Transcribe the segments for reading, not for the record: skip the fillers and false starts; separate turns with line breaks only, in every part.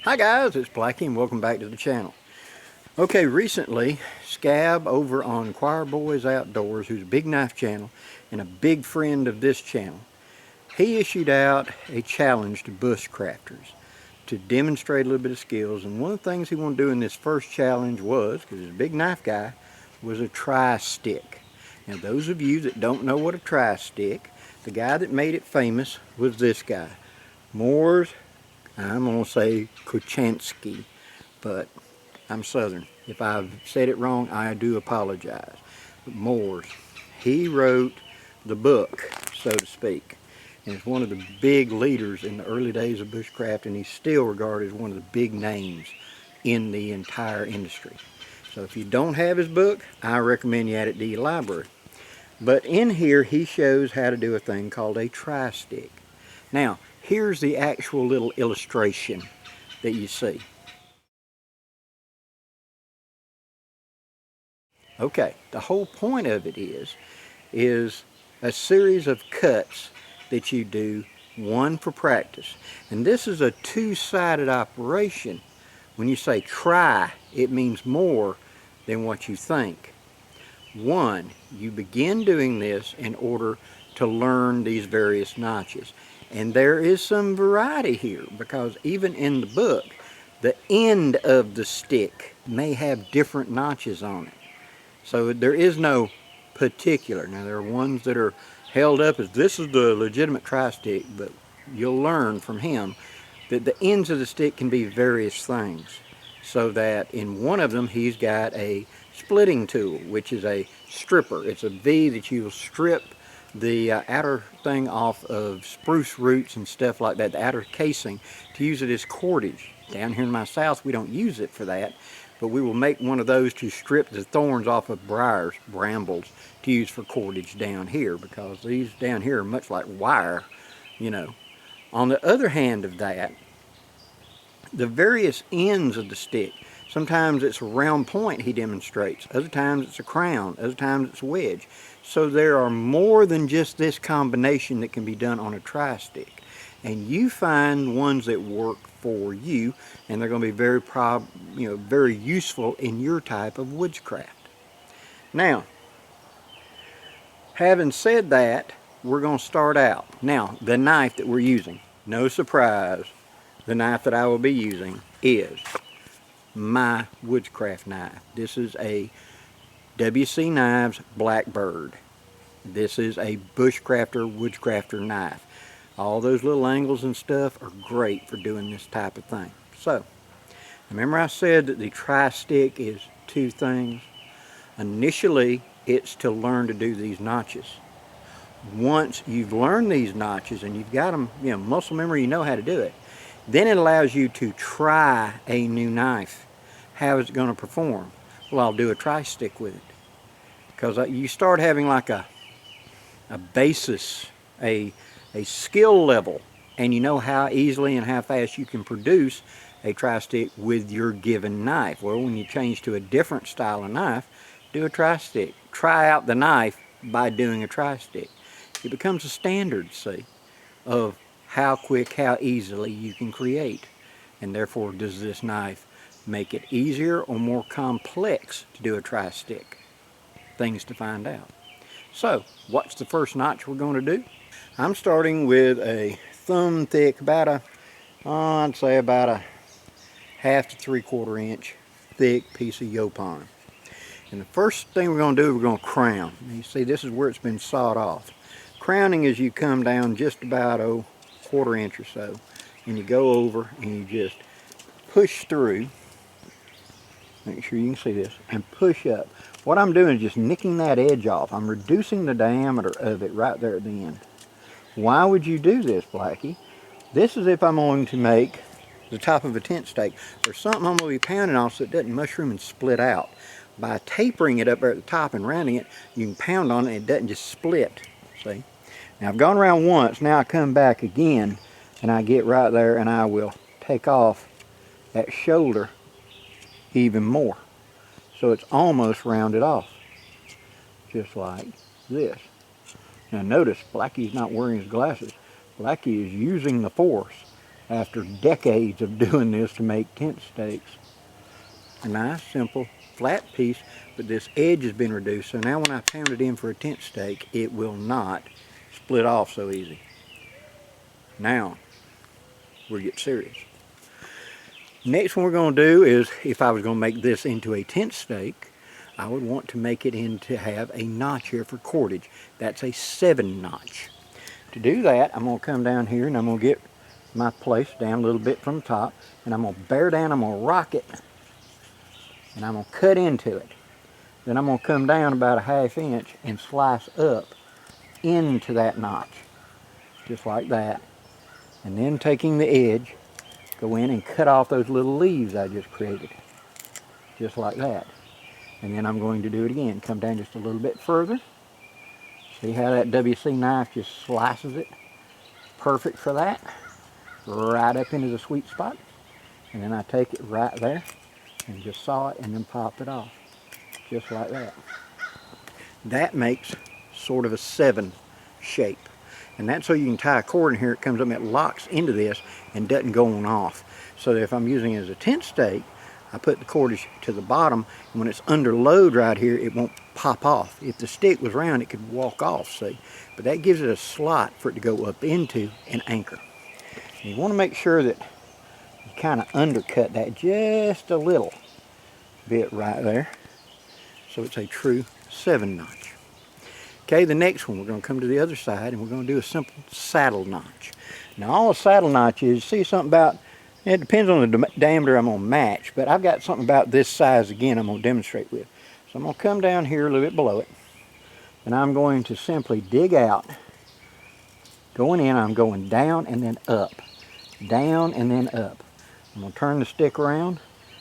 Hi guys, it's Blackie and welcome back to the channel. Okay, recently Scab over on Choirboys Outdoors, who's a big knife channel and a big friend of this channel, he issued out a challenge to bushcrafters to demonstrate a little bit of skills. And one of the things he wanted to do in this first challenge was, because he's a big knife guy, was a tri-stick. Now those of you that don't know what a tri-stick, the guy that made it famous was this guy, Moore's, I'm going to say Kuchansky, but I'm Southern. If I've said it wrong, I do apologize. But Moore's, he wrote the book, so to speak, and is one of the big leaders in the early days of bushcraft, and he's still regarded as one of the big names in the entire industry. So if you don't have his book, I recommend you add it to your library. But in here, he shows how to do a thing called a tri-stick. Now, here's the actual little illustration that you see. Okay, the whole point of it is a series of cuts that you do, one for practice. And this is a two-sided operation. When you say try, it means more than what you think. One, you begin doing this in order to learn these various notches. And there is some variety here, because even in the book, the end of the stick may have different notches on it. So there is no particular. Now there are ones that are held up as this is the legitimate tri-stick, but you'll learn from him that the ends of the stick can be various things. So that in one of them he's got a splitting tool, which is a stripper. It's a V that you'll strip the outer thing off of spruce roots and stuff like that, the outer casing, to use it as cordage. Down here in my south we don't use it for that, but we will make one of those to strip the thorns off of briars, brambles, to use for cordage down here, because these down here are much like wire, you know. On the other hand of that, the various ends of the stick, sometimes it's a round point he demonstrates, other times it's a crown, other times it's a wedge. So there are more than just this combination that can be done on a tri-stick. And you find ones that work for you, and they're going to be very useful in your type of woodcraft. Now, having said that, we're going to start out. Now, the knife that we're using, no surprise, the knife that I will be using is my Woodcraft knife. This is a WC Knives Blackbird. This is a bushcrafter, woodcrafter knife. All those little angles and stuff are great for doing this type of thing. So, remember I said that the tri-stick is two things? Initially, it's to learn to do these notches. Once you've learned these notches and you've got them, muscle memory, you know how to do it, then it allows you to try a new knife. How is it going to perform? Well, I'll do a tri-stick with it. Because you start having like a basis, a skill level, and you know how easily and how fast you can produce a tri-stick with your given knife. Well, when you change to a different style of knife, do a tri-stick. Try out the knife by doing a tri-stick. It becomes a standard, see, of how quick, how easily you can create. And therefore, does this knife make it easier or more complex to do a tri-stick? Things to find out. So, what's the first notch we're going to do? I'm starting with a thumb thick, I'd say about a 1/2 to 3/4 inch thick piece of yopon. And the first thing we're going to do, we're going to crown. You see, this is where it's been sawed off. Crowning is you come down just about 1/4 inch or so, and you go over and you just push through. Make sure you can see this, and push up. What I'm doing is just nicking that edge off. I'm reducing the diameter of it right there at the end. Why would you do this, Blackie? This is if I'm going to make the top of a tent stake, or something I'm going to be pounding off so it doesn't mushroom and split out. By tapering it up there at the top and rounding it, you can pound on it and it doesn't just split, see? Now I've gone around once, now I come back again, and I get right there and I will take off that shoulder even more. So it's almost rounded off, just like this. Now notice, Blackie's not wearing his glasses. Blackie is using the force after decades of doing this to make tent stakes. A nice, simple, flat piece, but this edge has been reduced, so now when I pound it in for a tent stake, it will not split off so easy. Now, we'll get serious. Next one we're going to do is, if I was going to make this into a tent stake, I would want to make it into have a notch here for cordage. That's a 7 notch. To do that, I'm going to come down here and I'm going to get my place down a little bit from the top, and I'm going to bear down, I'm going to rock it, and I'm going to cut into it. Then I'm going to come down about a 1/2 inch and slice up into that notch, just like that. And then taking the edge, go in and cut off those little leaves I just created, just like that. And then I'm going to do it again, come down just a little bit further. See how that WC knife just slices it? Perfect for that. Right up into the sweet spot. And then I take it right there and just saw it and then pop it off, just like that. That makes sort of a 7 shape. And that's so you can tie a cord in here, it comes up and it locks into this and doesn't go on off. So that if I'm using it as a tent stake, I put the cordage to the bottom, and when it's under load right here, it won't pop off. If the stick was round, it could walk off, see? But that gives it a slot for it to go up into and anchor. And you want to make sure that you kind of undercut that just a little bit right there, so it's a true 7 notch. Okay, the next one, we're going to come to the other side and we're going to do a simple saddle notch. Now all a saddle notch is, see something about, it depends on the diameter I'm going to match, but I've got something about this size again I'm going to demonstrate with. So I'm going to come down here a little bit below it, and I'm going to simply dig out. Going in, I'm going down and then up. Down and then up. I'm going to turn the stick around,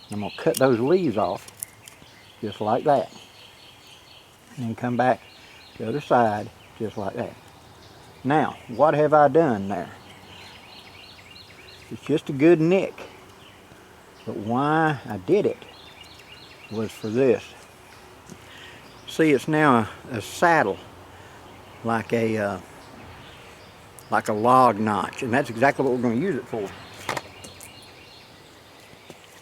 and I'm going to cut those leaves off, just like that. And then come back the other side, just like that. Now, what have I done there? It's just a good nick, but why I did it was for this. See, it's now a saddle, like a log notch, and that's exactly what we're going to use it for.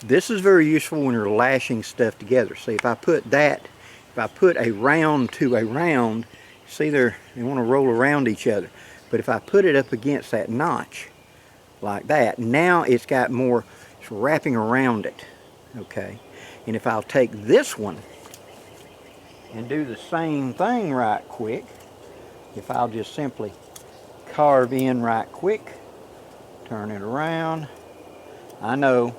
This is very useful when you're lashing stuff together. See, if I put a round to a round, see they want to roll around each other. But if I put it up against that notch, like that, now it's got more, it's wrapping around it, okay? And if I'll take this one and do the same thing right quick, if I'll just simply carve in right quick, turn it around, I know,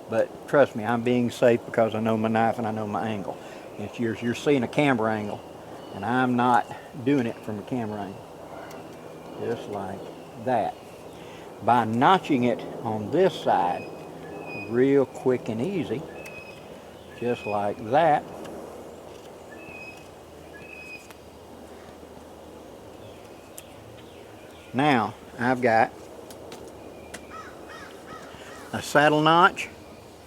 but trust me, I'm being safe because I know my knife and I know my angle. If you're seeing a camera angle, and I'm not doing it from a camera angle. Just like that. By notching it on this side, real quick and easy, just like that. Now, I've got a saddle notch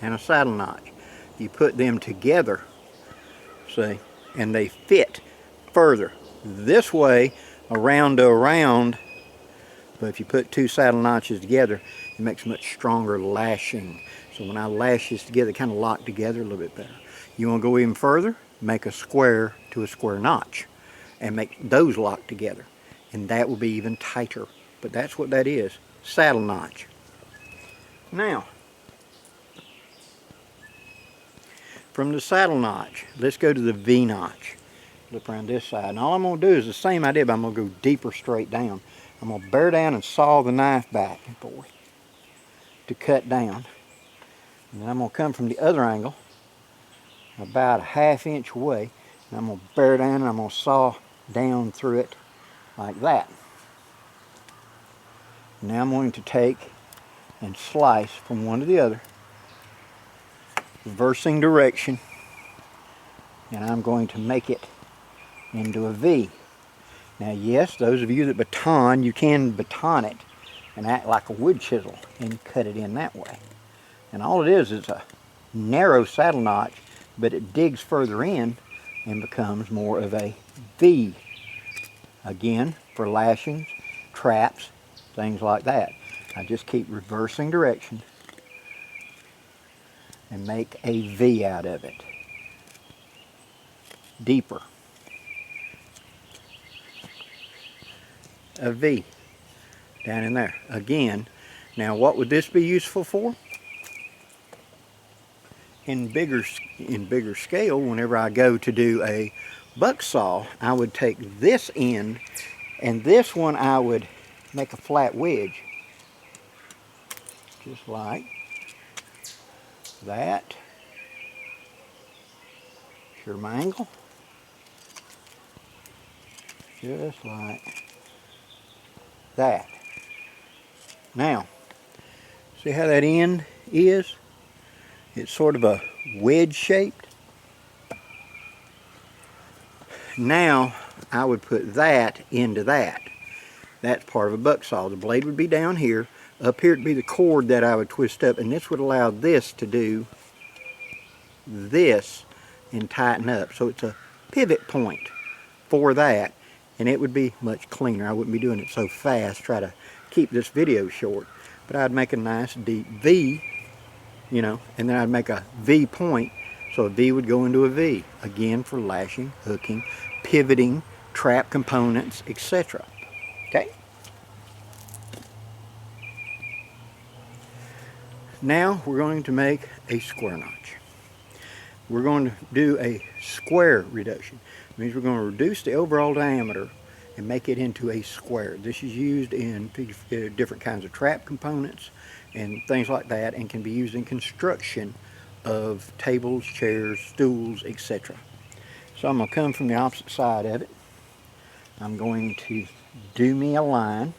and a saddle notch. You put them together, see, and they fit further this way, around to around, but if you put 2 saddle notches together, it makes much stronger lashing. So when I lash this together, they kind of lock together a little bit better. You want to go even further, make a square to a square notch and make those lock together, and that will be even tighter. But that's what that is, saddle notch. Now, from the saddle notch, let's go to the V notch. Flip around this side, and all I'm going to do is the same idea, but I'm going to go deeper straight down. I'm going to bear down and saw the knife back to cut down, and then I'm going to come from the other angle about a 1/2 inch away, and I'm going to bear down and I'm going to saw down through it like that. Now I'm going to take and slice from one to the other, reversing direction, and I'm going to make it into a V. Now yes, those of you that baton, you can baton it and act like a wood chisel and cut it in that way. And all it is a narrow saddle notch, but it digs further in and becomes more of a V. Again, for lashings, traps, things like that. I just keep reversing direction and make a V out of it. Deeper. A V down in there. Again, now what would this be useful for? In bigger scale, whenever I go to do a buck saw, I would take this end, and this one I would make a flat wedge. Just like that. Sure my angle. Just like that. Now, see how that end is? It's sort of a wedge shaped. Now, I would put that into that. That's part of a buck saw. The blade would be down here. Up here would be the cord that I would twist up, and this would allow this to do this and tighten up. So it's a pivot point for that, and it would be much cleaner. I wouldn't be doing it so fast, try to keep this video short. But I'd make a nice deep V, you know, and then I'd make a V point, so a V would go into a V. Again, for lashing, hooking, pivoting, trap components, etc. Okay? Now we're going to make a square notch. We're going to do a square reduction. It means we're going to reduce the overall diameter and make it into a square. This is used in different kinds of trap components and things like that, and can be used in construction of tables, chairs, stools, etc. So I'm going to come from the opposite side of it. I'm going to do me a line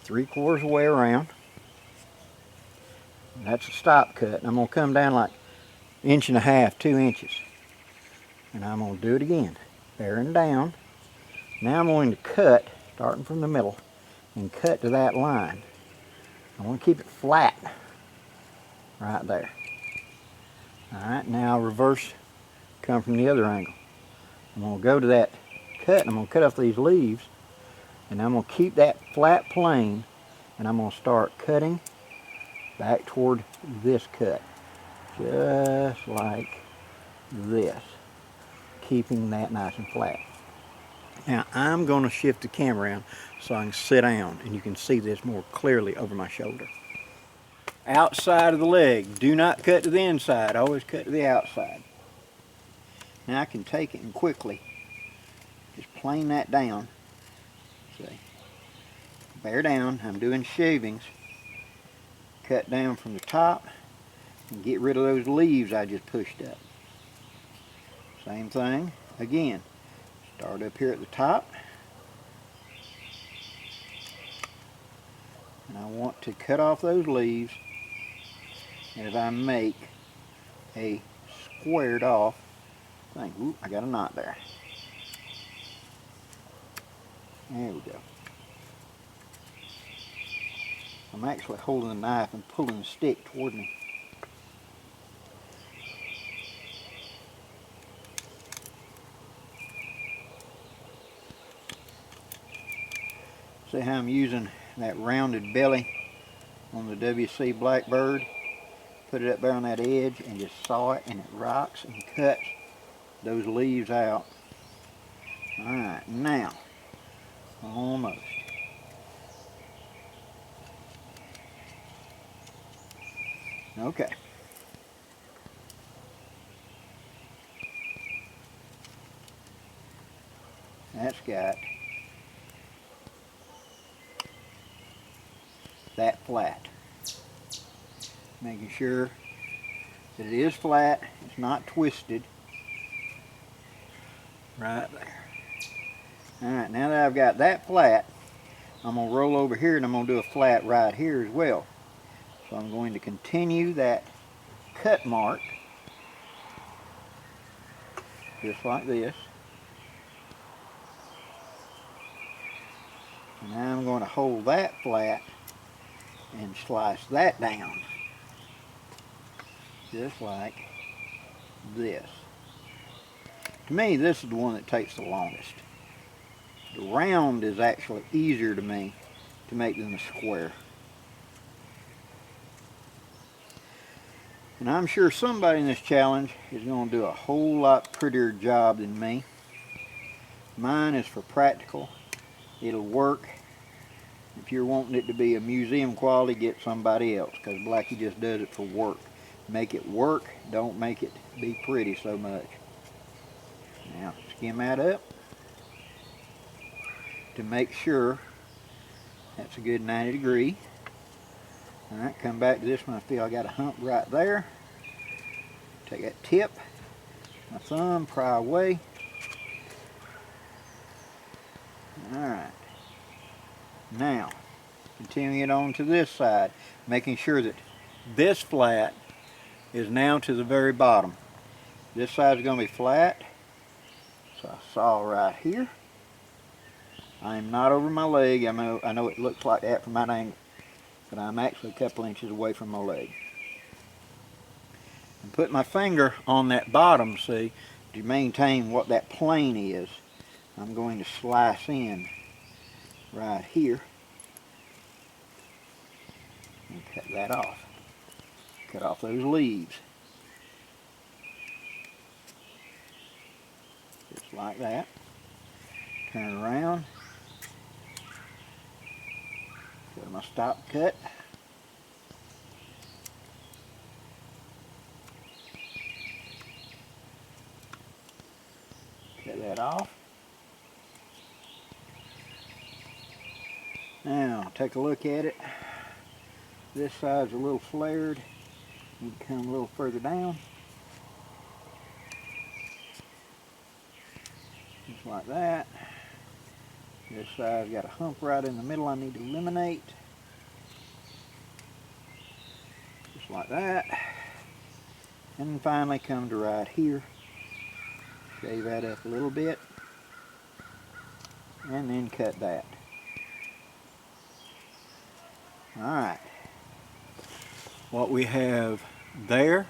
3/4 of the way around. That's a stop cut, and I'm going to come down like 1.5 inches, 2 inches. And I'm going to do it again, bearing down. Now I'm going to cut, starting from the middle, and cut to that line. I want to keep it flat right there. Alright, now reverse, come from the other angle. I'm going to go to that cut, and I'm going to cut off these leaves, and I'm going to keep that flat plane, and I'm going to start cutting back toward this cut, just like this, keeping that nice and flat. Now I'm going to shift the camera around so I can sit down and you can see this more clearly over my shoulder. Outside of the leg, do not cut to the inside, always cut to the outside. Now I can take it and quickly just plane that down. See, bear down, I'm doing shavings. Cut down from the top and get rid of those leaves I just pushed up. Same thing again. Start up here at the top, and I want to cut off those leaves as I make a squared off thing. Ooh, I got a knot there. There we go. I'm actually holding the knife and pulling the stick toward me. See how I'm using that rounded belly on the WC Blackbird? Put it up there on that edge and just saw it, and it rocks and cuts those leaves out. Alright, now, almost. Okay. That's got that flat. Making sure that it is flat, it's not twisted. Right there. Alright, now that I've got that flat, I'm going to roll over here and I'm going to do a flat right here as well. So I'm going to continue that cut mark, just like this. And now I'm going to hold that flat and slice that down, just like this. To me, this is the one that takes the longest. The round is actually easier to me to make than the square. And I'm sure somebody in this challenge is going to do a whole lot prettier job than me. Mine is for practical. It'll work. If you're wanting it to be a museum quality, get somebody else, because Blackie just does it for work. Make it work, don't make it be pretty so much. Now, skim that up to make sure that's a good 90 degree. Alright, come back to this one. I feel I got a hump right there. Take that tip, my thumb, pry away. Alright. Now, continuing it on to this side, making sure that this flat is now to the very bottom. This side is going to be flat. So I saw right here. I am not over my leg. I know it looks like that from that angle, but I'm actually a couple inches away from my leg. And put my finger on that bottom, see, to maintain what that plane is. I'm going to slice in right here and cut that off. Cut off those leaves. Just like that. Turn around. Go to my stop cut. Cut that off. Now, take a look at it. This side's a little flared. You can come a little further down. Just like that. This side's got a hump right in the middle I need to eliminate. Just like that. And then finally come to right here. Shave that up a little bit. And then cut that. Alright. What we have there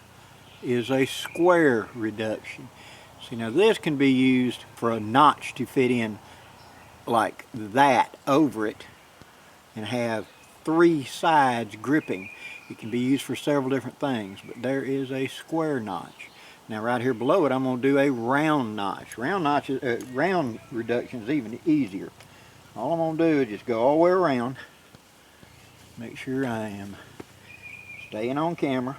is a square reduction. See, now this can be used for a notch to fit in like that over it and have three sides gripping. It can be used for several different things, but there is a square notch. Now right here below it I'm going to do a round notch. Round reduction is even easier. All I'm going to do is just go all the way around. Make sure I am staying on camera.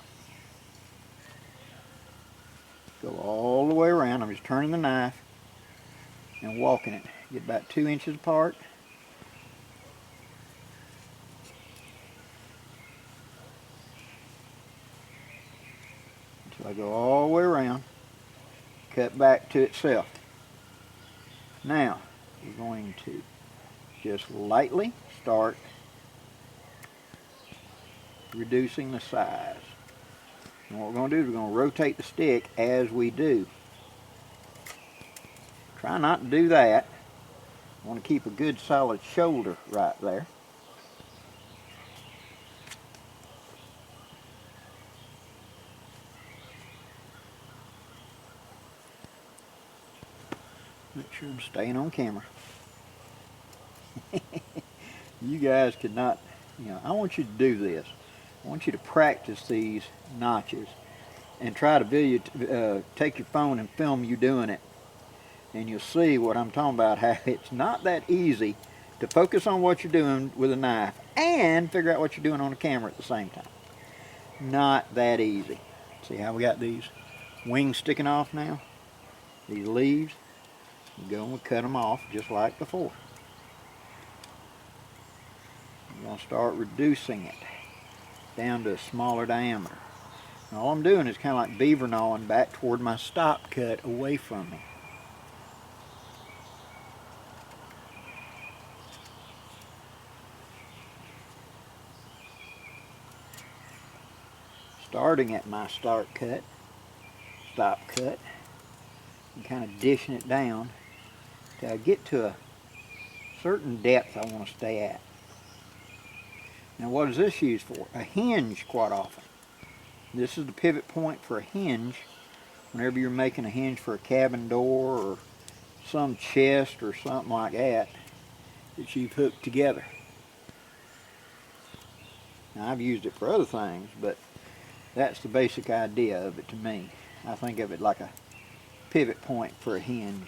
Go all the way around. I'm just turning the knife and walking it. Get about 2 inches apart. Until I go all the way around. Cut back to itself. Now, we're going to just lightly start reducing the size. And what we're going to do is we're going to rotate the stick as we do. Try not to do that. I want to keep a good solid shoulder right there. Make sure I'm staying on camera. You guys could not, I want you to do this. I want you to practice these notches and try to take your phone and film you doing it. And you'll see what I'm talking about, how it's not that easy to focus on what you're doing with a knife and figure out what you're doing on the camera at the same time. Not that easy. See how we got these wings sticking off now? These leaves. We go and we cut them off just like before. I'm going to start reducing it down to a smaller diameter. And all I'm doing is kind of like beaver gnawing back toward my stop cut away from me. Starting at my stop cut, and kind of dishing it down till I get to a certain depth I want to stay at. Now what is this used for? A hinge quite often. This is the pivot point for a hinge whenever you're making a hinge for a cabin door or some chest or something like that that you've hooked together. Now I've used it for other things, but That's the basic idea of it to me. I think of it like a pivot point for a hinge.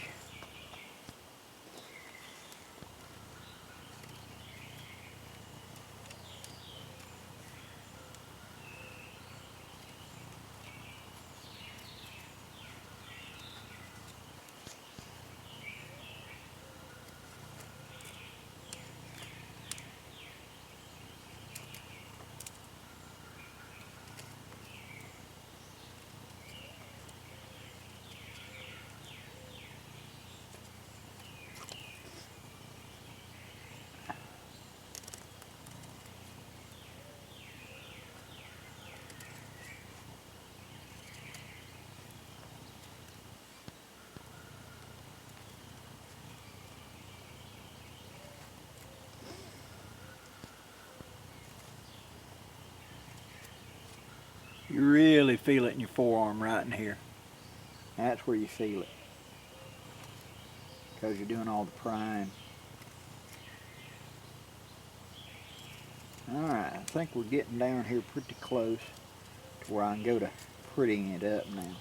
You really feel it in your forearm right in here. That's where you feel it, because you're doing all the prying. Alright, I think we're getting down here pretty close to where I can go to prettying it up now.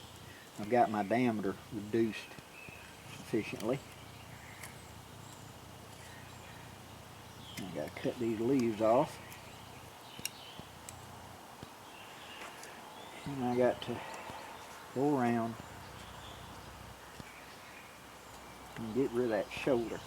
I've got my diameter reduced sufficiently. I've got to cut these leaves off. And I got to go around and get rid of that shoulder.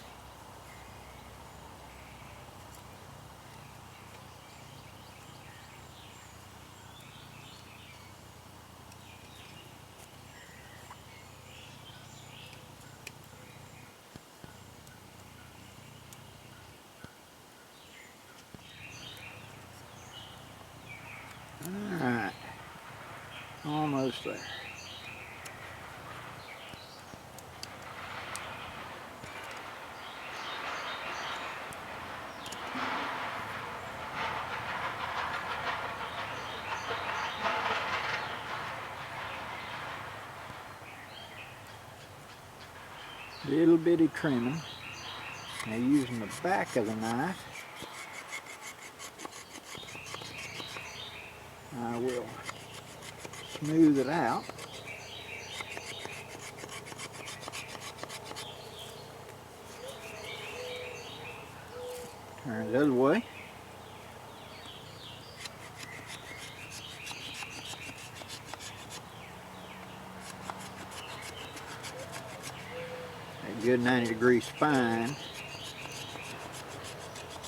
Alright, almost there. Little bitty trimming. Now using the back of the knife, I will smooth it out. Turn it the other way. A good 90-degree spine,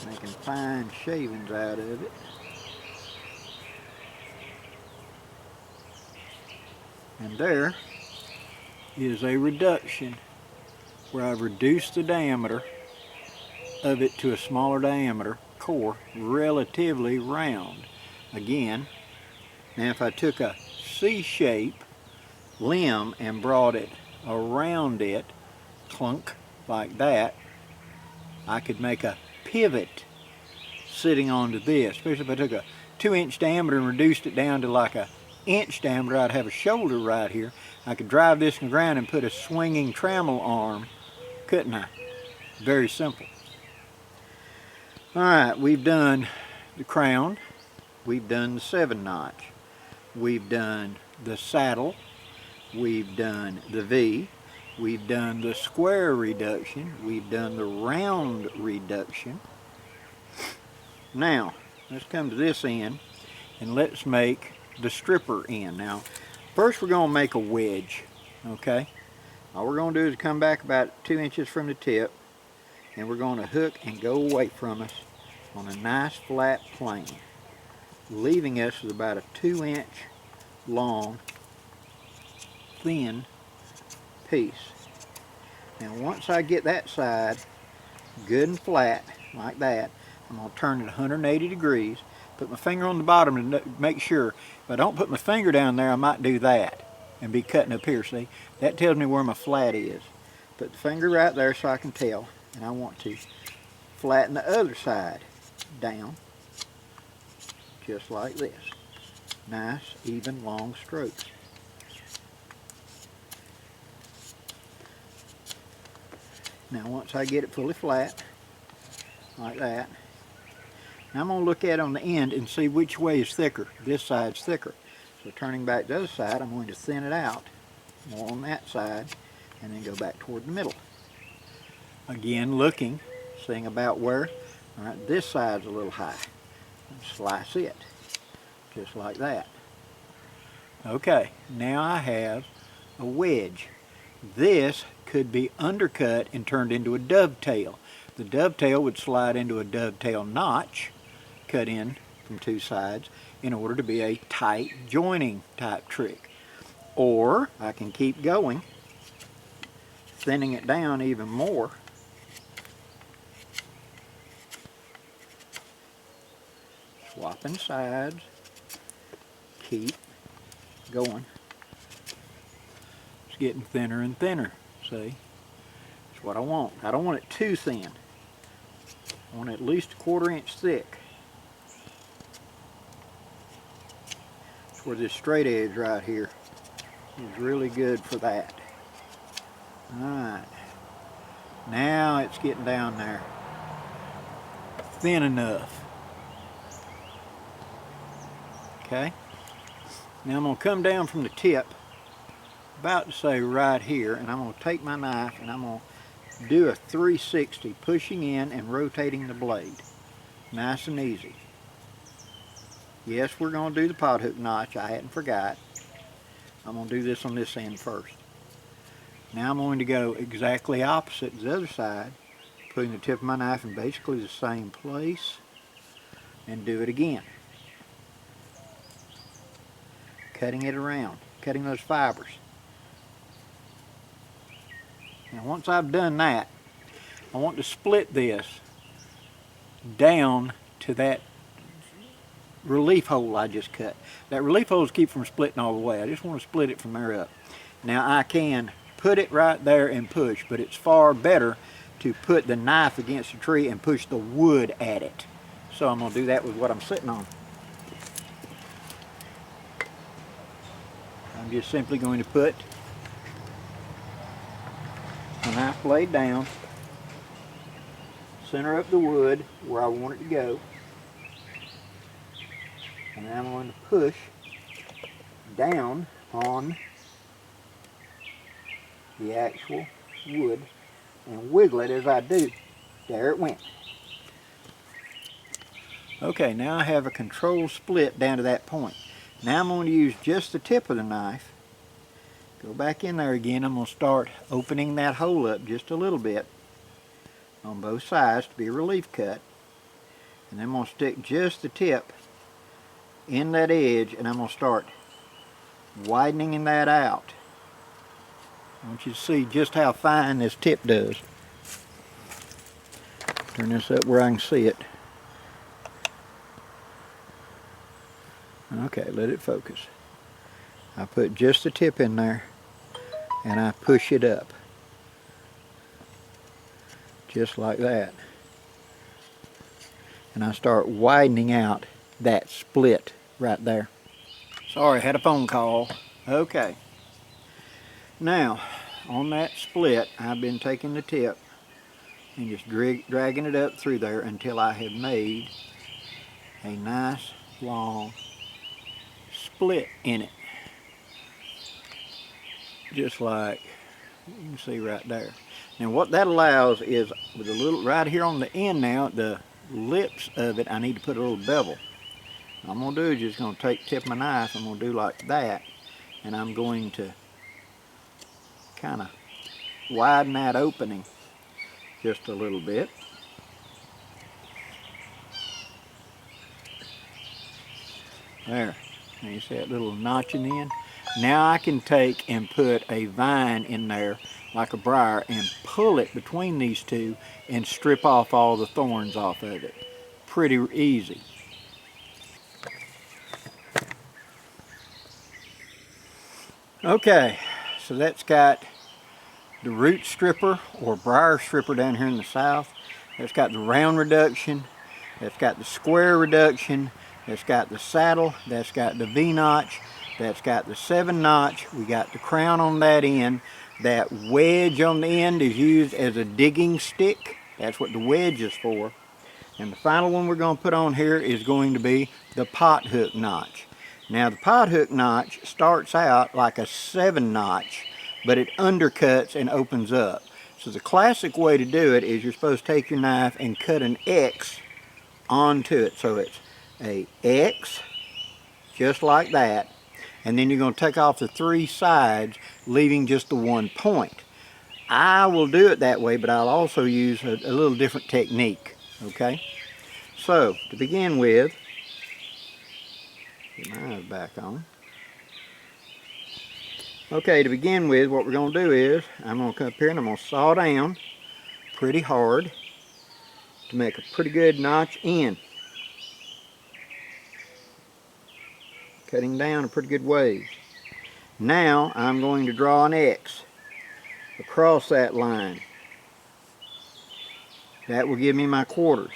making fine shavings out of it. And there is a reduction where I've reduced the diameter of it to a smaller diameter core, relatively round. Again, now if I took a C-shape limb and brought it around it, clunk, like that, I could make a pivot sitting onto this. Especially if I took a 2-inch diameter and reduced it down to like a inch diameter, I'd have a shoulder right here. I could drive this in the ground and put a swinging trammel arm, couldn't I? Very simple. Alright, we've done the crown, we've done the 7-notch, we've done the saddle, we've done the V, we've done the square reduction, we've done the round reduction. Now, let's come to this end and let's make the stripper end. Now, first we're going to make a wedge, okay? All we're going to do is come back about 2 inches from the tip, and we're going to hook and go away from us on a nice flat plane, leaving us with about a 2-inch long, thin piece. Now, once I get that side good and flat, like that, I'm going to turn it 180 degrees, put my finger on the bottom to make sure. If I don't put my finger down there, I might do that and be cutting up here, see? That tells me where my flat is. Put the finger right there so I can tell, and I want to flatten the other side down, just like this. Nice, even, long strokes. Now once I get it fully flat, like that, now I'm going to look at it on the end and see which way is thicker. This side's thicker. So turning back to the other side, I'm going to thin it out more on that side and then go back toward the middle. Again, looking, seeing about where, all right, this side's a little high. And slice it, just like that. Okay, now I have a wedge. This could be undercut and turned into a dovetail. The dovetail would slide into a dovetail notch, cut in from two sides, in order to be a tight joining type trick. Or I can keep going, thinning it down even more. Swapping sides, keep going. It's getting thinner and thinner, see? That's what I want. I don't want it too thin. I want it at least a 1/4 inch thick. That's where this straight edge right here is really good for that. Alright, now it's getting down there thin enough. Okay, now I'm going to come down from the tip, about to say right here, and I'm going to take my knife and I'm going to do a 360, pushing in and rotating the blade. Nice and easy. Yes, we're going to do the pot hook notch, I hadn't forgot. I'm going to do this on this end first. Now I'm going to go exactly opposite to the other side, putting the tip of my knife in basically the same place, and do it again. Cutting it around, cutting those fibers. Now once I've done that, I want to split this down to that relief hole I just cut. That relief hole is keep from splitting all the way. I just want to split it from there up. Now I can put it right there and push, but it's far better to put the knife against the tree and push the wood at it. So I'm going to do that with what I'm sitting on. I'm just simply going to put the knife blade down, center up the wood where I want it to go, and then I'm going to push down on the actual wood and wiggle it as I do. There it went. Okay, now I have a controlled split down to that point. Now I'm going to use just the tip of the knife. Go back in there again. I'm going to start opening that hole up just a little bit on both sides to be a relief cut. And then I'm going to stick just the tip in that edge, and I'm going to start widening that out. I want you to see just how fine this tip does. Turn this up where I can see it. Okay, let it focus. I put just the tip in there and I push it up. Just like that. And I start widening out that split right there. Sorry, I had a phone call. Okay. Now, on that split, I've been taking the tip and just dragging it up through there until I have made a nice long split in it. Just like you can see right there. Now what that allows is, with a little right here on the end now, the lips of it, I need to put a little bevel. What I'm going to do is just going to take the tip of my knife, I'm going to do like that, and I'm going to kind of widen that opening just a little bit. There. Now you see that little notch in the end? Now I can take and put a vine in there like a briar and pull it between these two and strip off all the thorns off of it. Pretty easy. Okay, so that's got the root stripper or briar stripper down here in the south. That's got the round reduction. That's got the square reduction. That's got the saddle. That's got the V-notch. That's got the 7-notch. We got the crown on that end. That wedge on the end is used as a digging stick. That's what the wedge is for. And the final one we're going to put on here is going to be the pot hook notch. Now the pot hook notch starts out like a 7 notch, but it undercuts and opens up. So the classic way to do it is you're supposed to take your knife and cut an X onto it. So it's a X, just like that, and then you're going to take off the 3 sides, leaving just the 1 point. I will do it that way, but I'll also use a little different technique, okay? So, to begin with, get my eyes back on. Okay, to begin with, what we're going to do is, I'm going to come up here and I'm going to saw down pretty hard to make a pretty good notch in. Cutting down a pretty good ways. Now, I'm going to draw an X across that line. That will give me my quarters.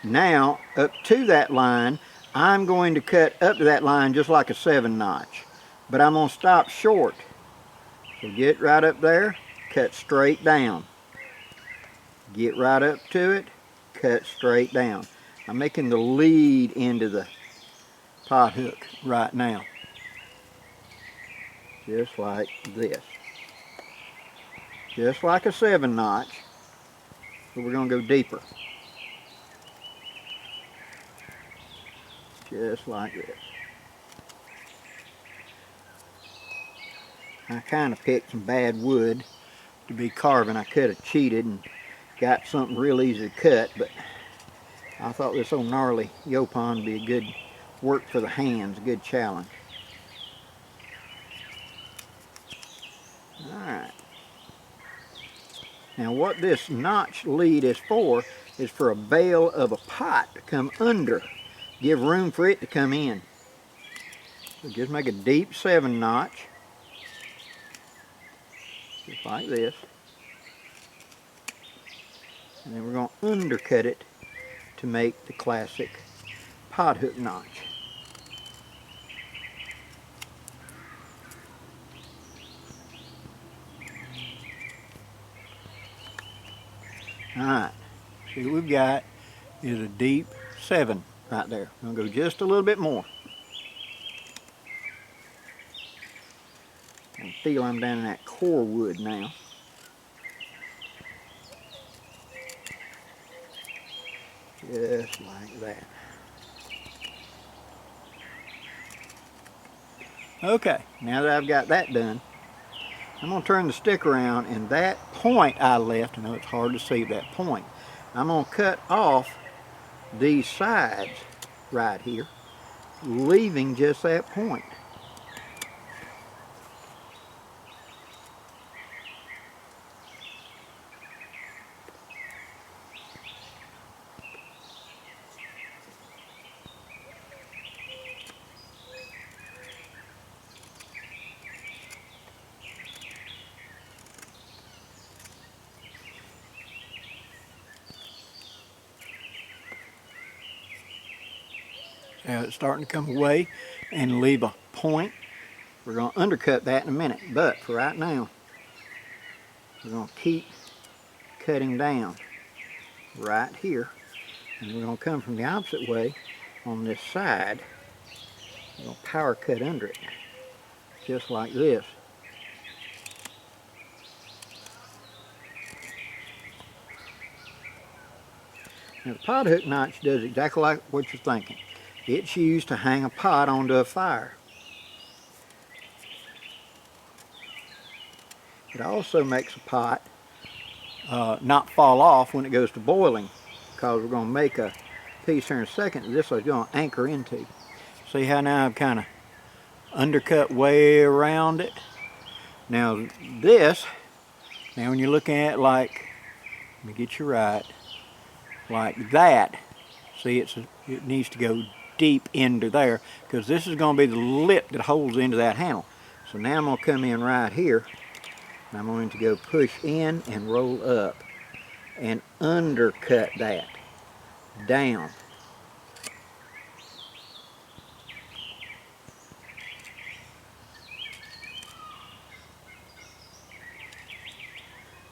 Now, up to that line, I'm going to cut up to that line just like a 7 notch. But I'm going to stop short. So get right up there, cut straight down. Get right up to it, cut straight down. I'm making the lead into the pot hook right now. Just like this. Just like a 7 notch, but we're going to go deeper. Just like this. I kind of picked some bad wood to be carving. I could have cheated and got something real easy to cut, but I thought this old gnarly yopon would be a good work for the hands, a good challenge. Alright. Now what this notch lead is for a bail of a pot to come under. Give room for it to come in. So just make a deep 7 notch. Just like this. And then we're going to undercut it to make the classic pot hook notch. Alright, see what we've got is a deep 7 right there. I'm going to go just a little bit more. I feel I'm down in that core wood now. Just like that. Okay, now that I've got that done, I'm going to turn the stick around, and that point I left, I know it's hard to see that point, I'm going to cut off these sides right here, leaving just that point. Now it's starting to come away and leave a point. We're going to undercut that in a minute, but for right now, we're going to keep cutting down right here, and we're going to come from the opposite way on this side. We're going to power cut under it, just like this. Now the pot hook notch does exactly like what you're thinking. It's used to hang a pot onto a fire. It also makes a pot not fall off when it goes to boiling, because we're going to make a piece here in a second that this is going to anchor into. See how now I've kind of undercut way around it? Now this, now when you're looking at it like, let me get you right, like that, see it needs to go deep into there, because this is going to be the lip that holds into that handle. So now I'm going to come in right here, and I'm going to go push in and roll up and undercut that down.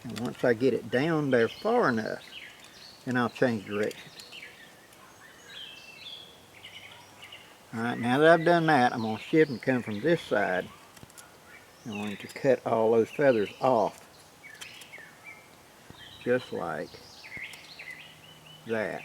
And once I get it down there far enough, then I'll change direction. Alright, now that I've done that, I'm going to shift and come from this side. I'm going to cut all those feathers off. Just like that.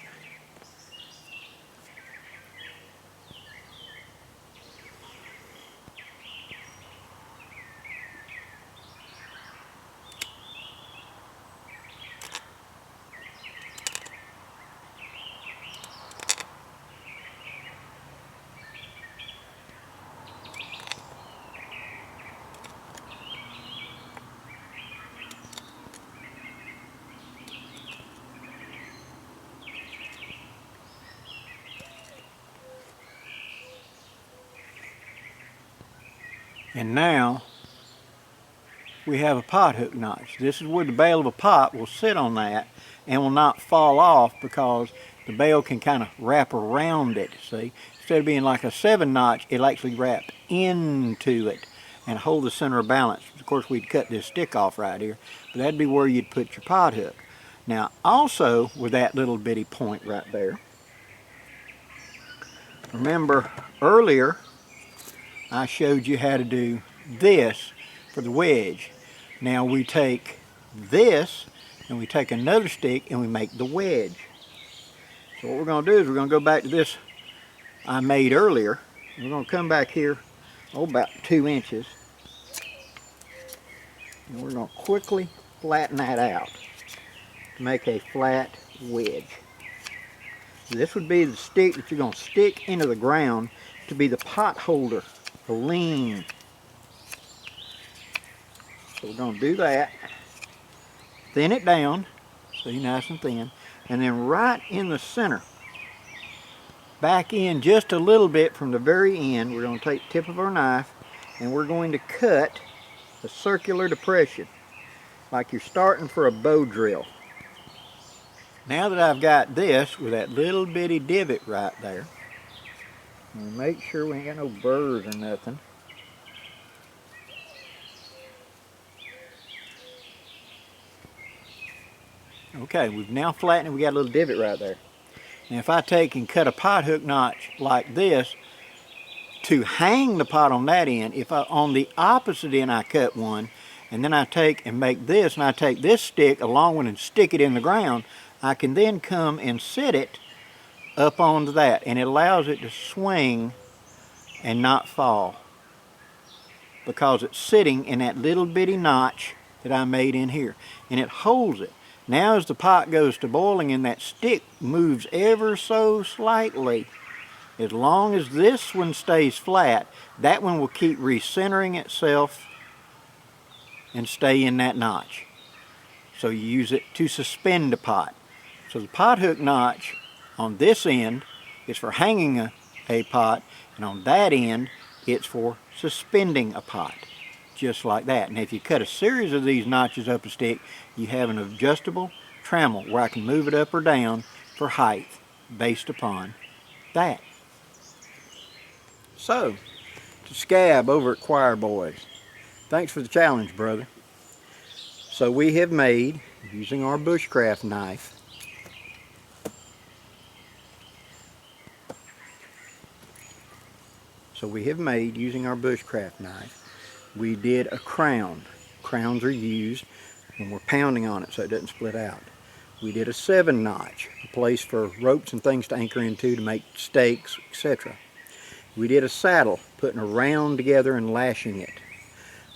And now we have a pot hook notch. This is where the bail of a pot will sit on that and will not fall off because the bail can kind of wrap around it, see? Instead of being like a 7 notch, it'll actually wrap into it and hold the center of balance. Of course, we'd cut this stick off right here, but that'd be where you'd put your pot hook. Now, also with that little bitty point right there, remember earlier I showed you how to do this for the wedge. Now we take this and we take another stick and we make the wedge. So what we're going to do is we're going to go back to this I made earlier. We're going to come back here, about 2 inches. And we're going to quickly flatten that out to make a flat wedge. This would be the stick that you're going to stick into the ground to be the pot holder, the lean. So we're going to do that. Thin it down, see, nice and thin. And then right in the center, back in just a little bit from the very end, we're going to take the tip of our knife and we're going to cut a circular depression like you're starting for a bow drill. Now that I've got this with that little bitty divot right there, we'll make sure we ain't got no burrs or nothing. Okay, we've now flattened it. We got a little divot right there. Now if I take and cut a pot hook notch like this to hang the pot on that end, if I on the opposite end I cut one, and then I take and make this, and I take this stick along with it and stick it in the ground, I can then come and sit it up onto that, and it allows it to swing and not fall because it's sitting in that little bitty notch that I made in here, and it holds it. Now as the pot goes to boiling and that stick moves ever so slightly, as long as this one stays flat, that one will keep recentering itself and stay in that notch. So you use it to suspend the pot. So the pot hook notch on this end is for hanging a pot, and on that end it's for suspending a pot, just like that. And if you cut a series of these notches up a stick, you have an adjustable trammel where I can move it up or down for height based upon that. So, to Scab over at Choirboys, thanks for the challenge, brother. So we have made, using our bushcraft knife, we did a crown. Crowns are used when we're pounding on it so it doesn't split out. We did a 7 notch, a place for ropes and things to anchor into to make stakes, etc. We did a saddle, putting a round together and lashing it.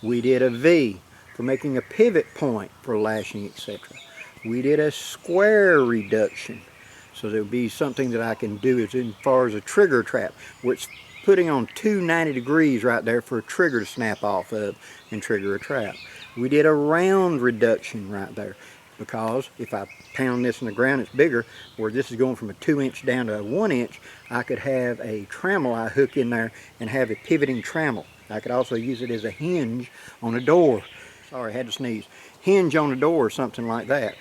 We did a V for making a pivot point for lashing, etc. We did a square reduction, so there would be something that I can do as far as a trigger trap, where it's putting on 290 degrees right there for a trigger to snap off of and trigger a trap. We did a round reduction right there, because if I pound this in the ground, it's bigger, where this is going from a 2 inch down to a 1 inch, I could have a trammel I hook in there and have a pivoting trammel. I could also use it as a hinge on a door. Sorry, I had to sneeze. Hinge on a door or something like that.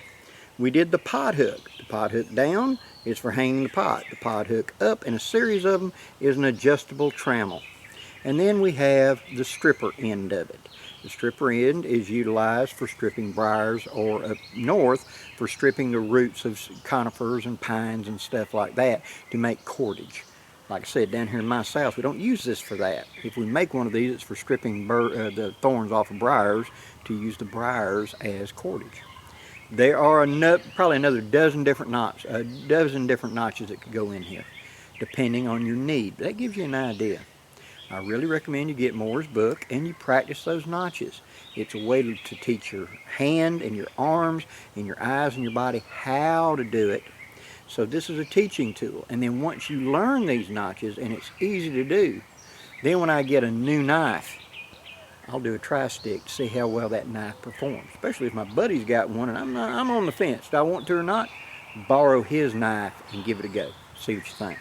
We did the pot hook. The pot hook down is for hanging the pot. The pot hook up, and a series of them, is an adjustable trammel. And then we have the stripper end of it. The stripper end is utilized for stripping briars, or up north for stripping the roots of conifers and pines and stuff like that to make cordage. Like I said, down here in my south, we don't use this for that. If we make one of these, it's for stripping the thorns off of briars, to use the briars as cordage. There are probably another dozen different notches that could go in here, depending on your need. That gives you an idea. I really recommend you get Moore's book and you practice those notches. It's a way to teach your hand and your arms and your eyes and your body how to do it. So this is a teaching tool. And then once you learn these notches and it's easy to do, then when I get a new knife, I'll do a tri-stick to see how well that knife performs. Especially if my buddy's got one and I'm on the fence. Do I want to or not? Borrow his knife and give it a go. See what you think.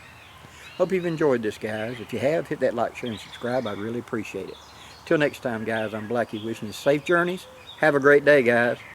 Hope you've enjoyed this, guys. If you have, hit that like, share, and subscribe. I'd really appreciate it. Till next time, guys, I'm Blackie wishing you safe journeys. Have a great day, guys.